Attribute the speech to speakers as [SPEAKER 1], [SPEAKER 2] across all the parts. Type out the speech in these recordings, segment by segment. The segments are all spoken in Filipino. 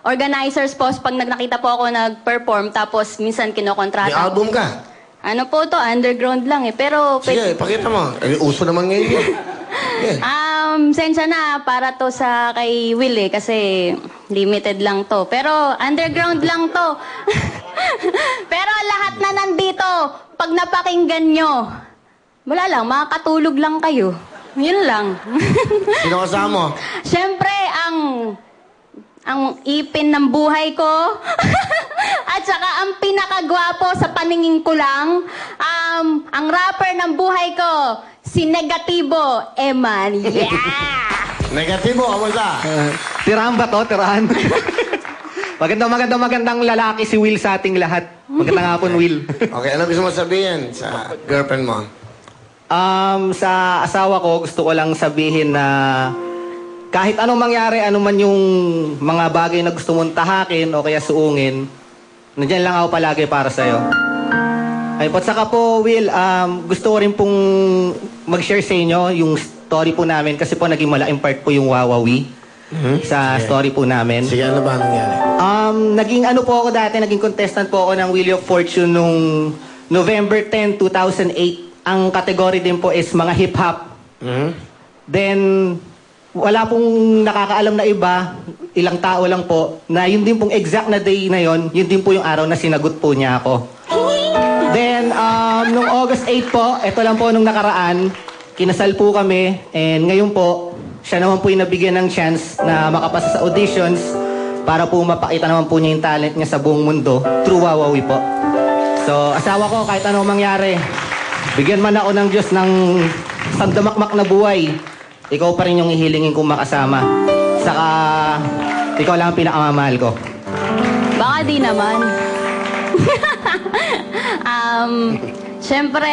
[SPEAKER 1] organizers po, pag nakita po ako nag-perform, tapos minsan
[SPEAKER 2] May
[SPEAKER 1] kinokontrata.
[SPEAKER 2] album ka?
[SPEAKER 1] Ano po to, underground lang eh. Pero,
[SPEAKER 2] Sige, pakita mo. Uso naman ngayon yun. Yeah.
[SPEAKER 1] sensya na para to sa kay Will eh, kasi limited lang to. Pero, underground lang to. Pero lahat na nandito, pag napakinggan nyo, wala lang, makakatulog lang kayo. Yun lang.
[SPEAKER 2] Sino kasama mo?
[SPEAKER 1] Siyempre, ang ipin ng buhay ko. At saka ang pinakagwapo sa paningin ko lang, ang rapper ng buhay ko, si Negatibo Eman. Yeah!
[SPEAKER 2] Negatibo, kamusta?
[SPEAKER 3] Tirahan ba to? Tirahan? Magandang lalaki si Will sa ating lahat. Magandang hapon, Will.
[SPEAKER 2] Okay, ano gusto mo sabihin sa girlfriend mo?
[SPEAKER 3] Sa asawa ko, gusto ko lang sabihin na kahit anong mangyari, ano man yung mga bagay na gusto mong tahakin o kaya suungin, nandiyan lang ako palagi para sa'yo. Ay, at saka po, Will, gusto ko rin pong mag-share sa inyo yung story po namin kasi po naging malaking part po yung Wawawi sa story po namin.
[SPEAKER 2] Sige, ano ba nangyari?
[SPEAKER 3] Naging ano po ako dati, naging contestant po ako ng Wheel of Fortune nung November 10, 2008. Ang category din po is mga hip-hop. Then, wala pong nakakaalam na iba, ilang tao lang po, na yun din pong exact na day na yun din po yung araw na sinagot po niya ako. Then, nung August 8 po, ito lang po nung nakaraan, kinasal po kami, and ngayon po, siya naman po yung nabigyan ng chance na makapasa sa auditions para po mapakita naman po niya yung talent niya sa buong mundo through Wawawi po. So, asawa ko, kahit anong mangyari, bigyan man ako ng Diyos ng sandamakmak na buhay, ikaw pa rin yung ihilingin kong makasama. Saka, ikaw lang ang pinakamamahal ko.
[SPEAKER 1] Baka di naman. Siyempre,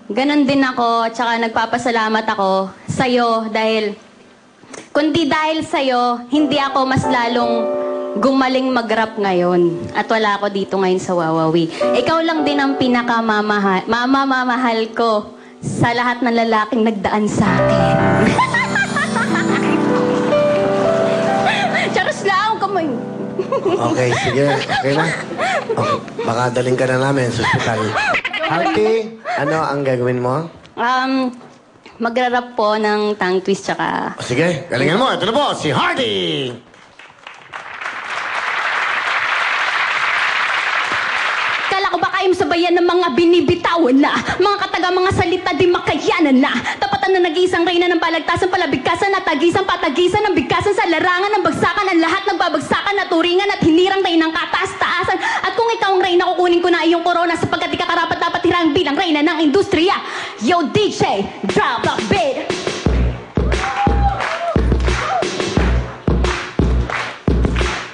[SPEAKER 1] ganun din ako, tsaka nagpapasalamat ako sa'yo dahil, kundi dahil sa'yo, hindi ako mas lalong gumaling mag-rap ngayon. At wala ako dito ngayon sa Wawawi. Ikaw lang din ang mamamahal ko sa lahat ng lalaking nagdaan sa akin. Charos lang, kamay.
[SPEAKER 2] Okay, sige. Okay na? Okay. Baka daling ka na namin sa hospital. Hearty, ano ang gagawin mo?
[SPEAKER 1] Magra-rap po ng tongue twist tsaka...
[SPEAKER 2] Sige, galingan mo. Ito na po, si Hardy!
[SPEAKER 1] Kala ko ba kayong sabayan ng mga binibitawan na mga kataga, mga salita di makayanan na tapatan na nag-iisang reyna ng palagtasan, palabigkasan at tagisan, patagisan ng bigkasan sa larangan ng bagsakan, ang lahat nagbabagsakan at turingan at hinirang tayo ng kataas-taasan. At kung ikaw ang reyna, kukunin ko na iyong korona sapagkat ikakarapat dapat hirang bilang reyna ng industriya. Yo DJ, drop the beat.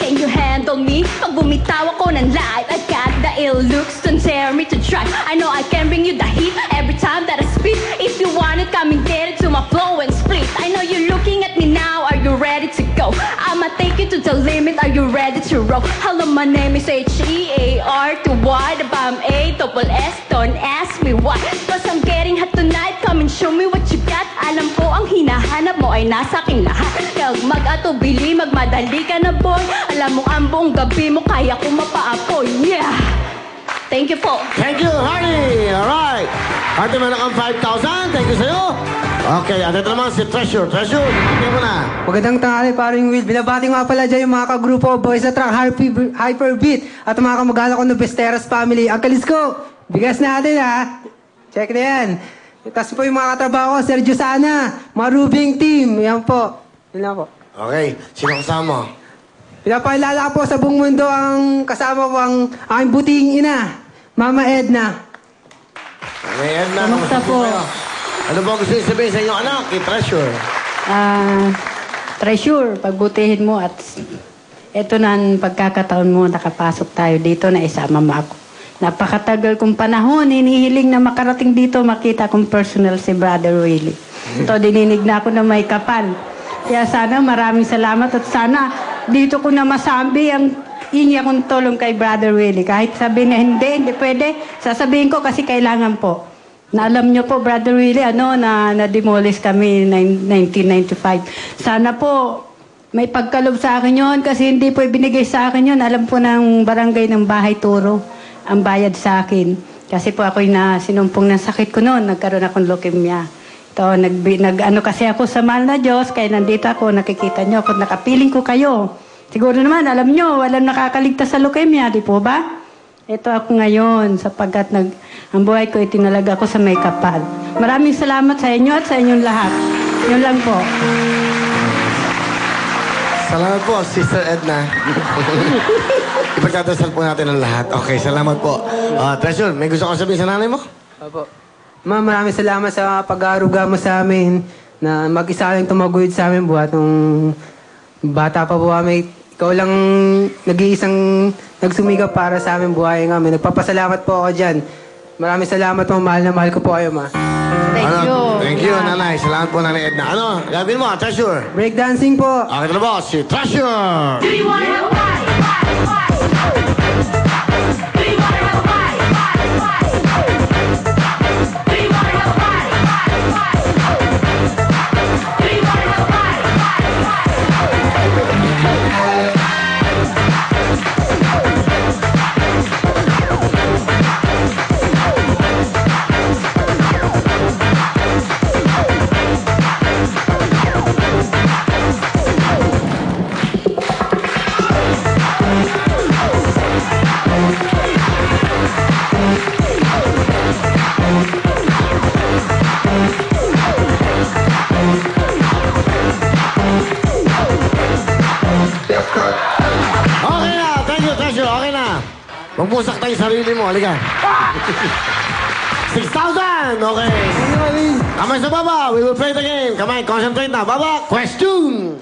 [SPEAKER 1] Can you handle me? Pag bumitaw ako ng light, I got the ill looks, don't dare me to try. I know I can bring you the heat every time that I speak. If you want it, come and get it to my flow and split. I know you're looking at me now, are you ready to go? I'ma take you to the limit, are you ready to roll? Hello, my name is H-E-A-R to Y, the bomb A-double-S, don't ask me why. Cause I'm getting hot tonight, come and show me what you got. Alam ko ang hinahanap mo ay nasa aking lahat. Kaya mag-atubili, magmadali ka na boy. Alam mo ang buong gabi mo, kaya ko mapaapoy. Yeah! Thank you po.
[SPEAKER 2] Thank you, Hardy! Alright! Hardy, meron kang 5,000. Thank you sa'yo. Okay, at ito naman si Treasure. Treasure, tingnan mo na.
[SPEAKER 4] Magandang tanghali, paring Will. Binabati nga pala dyan yung mga kagrupo, Boys at Track, Hyperbeat, at mga kamag-anak ko ng Besteras family. Ang Kalisko, bigas natin ha. Check na yan. Tapos po yung mga katrabaho ko, Sergio Sana, mga Rubing team. Yan po. Yun lang po.
[SPEAKER 2] Okay, sino kasama mo?
[SPEAKER 4] Pinapaalala ko po sa buong mundo ang kasama ko ang aking buting ina, Mama Edna.
[SPEAKER 2] Ngayon na.
[SPEAKER 5] Kamusta po?
[SPEAKER 2] Ano ba gusto yung sabihin sa inyong anak, kay Treasure?
[SPEAKER 5] Treasure, pagbutihin mo at ito na ang pagkakataon mo, nakapasok tayo dito na isama mo ako. Napakatagal kong panahon, hinihiling na makarating dito, makita kong personal si Brother Willie. Ito, dininig na ako na may kapal. Kaya sana maraming salamat at sana dito ko na masabi ang hingi akong tulong kay Brother Willie. Kahit sabihin na hindi pwede, sasabihin ko kasi kailangan po. Na alam nyo po, Brother Willie, na demolish kami 1995. Sana po, May pagkalob sa akin yun kasi hindi po ibinigay sa akin yun. Alam po ng barangay ng Bahay Turo ang bayad sa akin. Kasi po ako'y sinumpong ng sakit ko noon. Nagkaroon akong leukemia. Ito, ano kasi ako sa mahal na Diyos. Kaya nandito ako, nakikita nyo ako, nakapiling ko kayo. Siguro naman, alam nyo, walang nakakaligtas sa leukemia, di po ba? Ito ako ngayon sapagkat ang buhay ko itinalaga ko sa may kapal. Maraming salamat sa inyo at sa inyong lahat. Yun lang po.
[SPEAKER 2] Salamat po, Sister Edna. Ipagdadasal po natin ang lahat. Okay, salamat po. Treasure, may gusto kang sabihin sa nanay mo?
[SPEAKER 4] Opo. Ma'am, maraming salamat sa pag-aaruga mo sa amin na mag-isa lang tumaguyod sa amin buhat nung bata pa po kami. Ikaw lang nag-iisang nagsumikap para sa amin buhay kami. Nagpapasalamat po ako dyan. Maraming salamat po. Mahal na mahal ko po kayo, ma.
[SPEAKER 5] Thank you.
[SPEAKER 2] Thank you, nanay. Salamat po, nanay Edna. Gagawin mo, Treasure?
[SPEAKER 4] Breakdancing po.
[SPEAKER 2] Okay, ito na po, si Treasure!
[SPEAKER 1] Do you wanna have a fight? Do you wanna have a fight? Do you wanna have a fight? Do you wanna have a fight?
[SPEAKER 2] Okay na, thank you, Treasure. Okay na. Magpusak tayo sarili mo, halika. 6,000! Okay. Kamay sa baba, we will play the game. Kamay, concentrate na. Baba, question!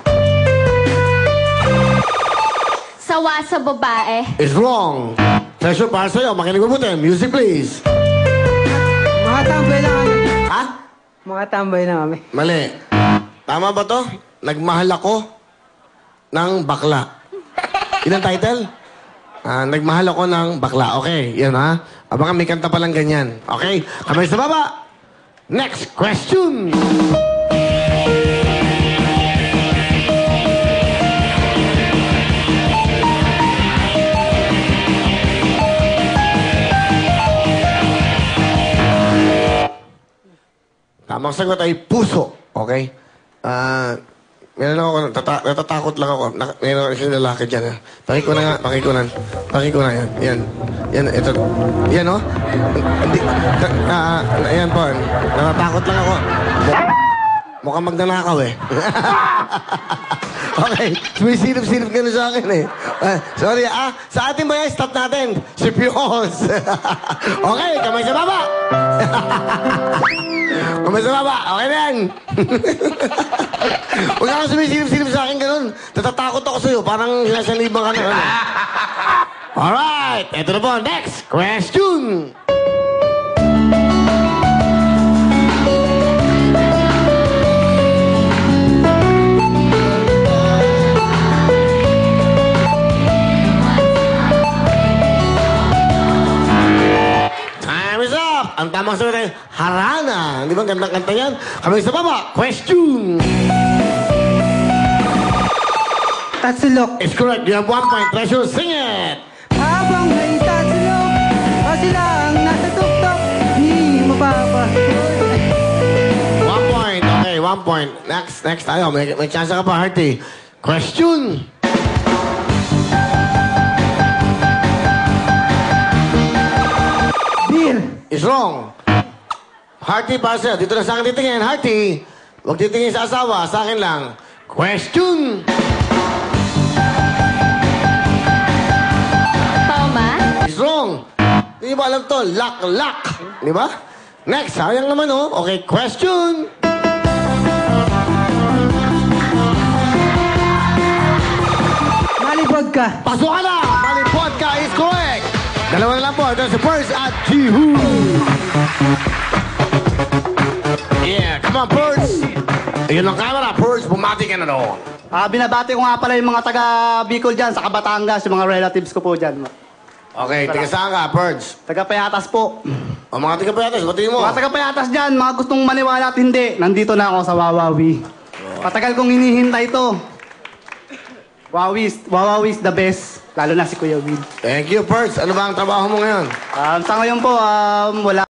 [SPEAKER 1] Sawa sa babae.
[SPEAKER 2] Is wrong. Treasure, para sa'yo. Makinig mabuti. Music, please.
[SPEAKER 4] Mga tambay lang kami.
[SPEAKER 2] Ha?
[SPEAKER 4] Mga tambay lang kami.
[SPEAKER 2] Mali. Tama ba to? Nagmahal ako ng bakla. Yun ang title? Nagmahal ako ng bakla. Okay, yan ha. Baka may kanta palang ganyan. Okay, kamay sa baba. Next question. Tamang sagot ay puso. Okay? Meron ako, natatakot lang ako. Meron ako isang lalaki dyan. Pakiko na nga, pakiko na yan. Yan, ito. Yan, oh. Hindi, ayan po. Natatakot lang ako. Mukhang magnanakaw eh. Okay, sumisilip-silip ka na sa akin eh. Sorry, sa atin ba yan? Stop natin. Si Pios. Okay, kamay sa baba. Kamay sa baba. Okay na yan. Huwag kang sumisilip-silip sa akin ganun. Natatakot ako sa'yo. Parang sinasaliban ka na. Alright, eto na po. Next question. Ang tamang sagot ay harana. Di ba gandang kanta yan? Kami sa baba. Question.
[SPEAKER 4] Tatsulok.
[SPEAKER 2] It's correct. You have 1 point. Treasure, sing it.
[SPEAKER 4] Habang may tatsulok, o sila ang nasa tuktok, di mapapa.
[SPEAKER 2] 1 point. Okay, 1 point. Next tayo. May chance ka pa, Harty. Question.
[SPEAKER 4] Beer.
[SPEAKER 2] Is wrong. Harty, para sa'yo. Dito na sa akin titingin. Harty, huwag titingin sa asawa. Sa akin lang. Question.
[SPEAKER 1] Toma.
[SPEAKER 2] Is wrong. Di ba alam to? Lak. Di ba? Next, sayang naman oh. Okay, question.
[SPEAKER 4] Malibog ka.
[SPEAKER 2] Pasok ka na! Malipot ka is correct! Dalawa na lang po. Ito si Purse at Jihu. Yeah, come on, Purse. Ayun ang camera. Purse, bumati ka na doon.
[SPEAKER 6] Binabati ko nga pala yung mga taga Bicol dyan, sa Batangas, yung mga relatives ko po dyan.
[SPEAKER 2] Okay, taga saan ka, Purse?
[SPEAKER 6] Taga Payatas po.
[SPEAKER 2] O mga taga Payatas, batiin mo.
[SPEAKER 6] Mga taga Payatas dyan, mga gustong maniwala at hindi, nandito na ako sa Wawawi. Patagal kong hinihintay to. Wawawis the best. Lalo na si Kuya Will.
[SPEAKER 2] Thank you, Perks. Ano ba ang trabaho mo ngayon?
[SPEAKER 6] Sa ngayon po, wala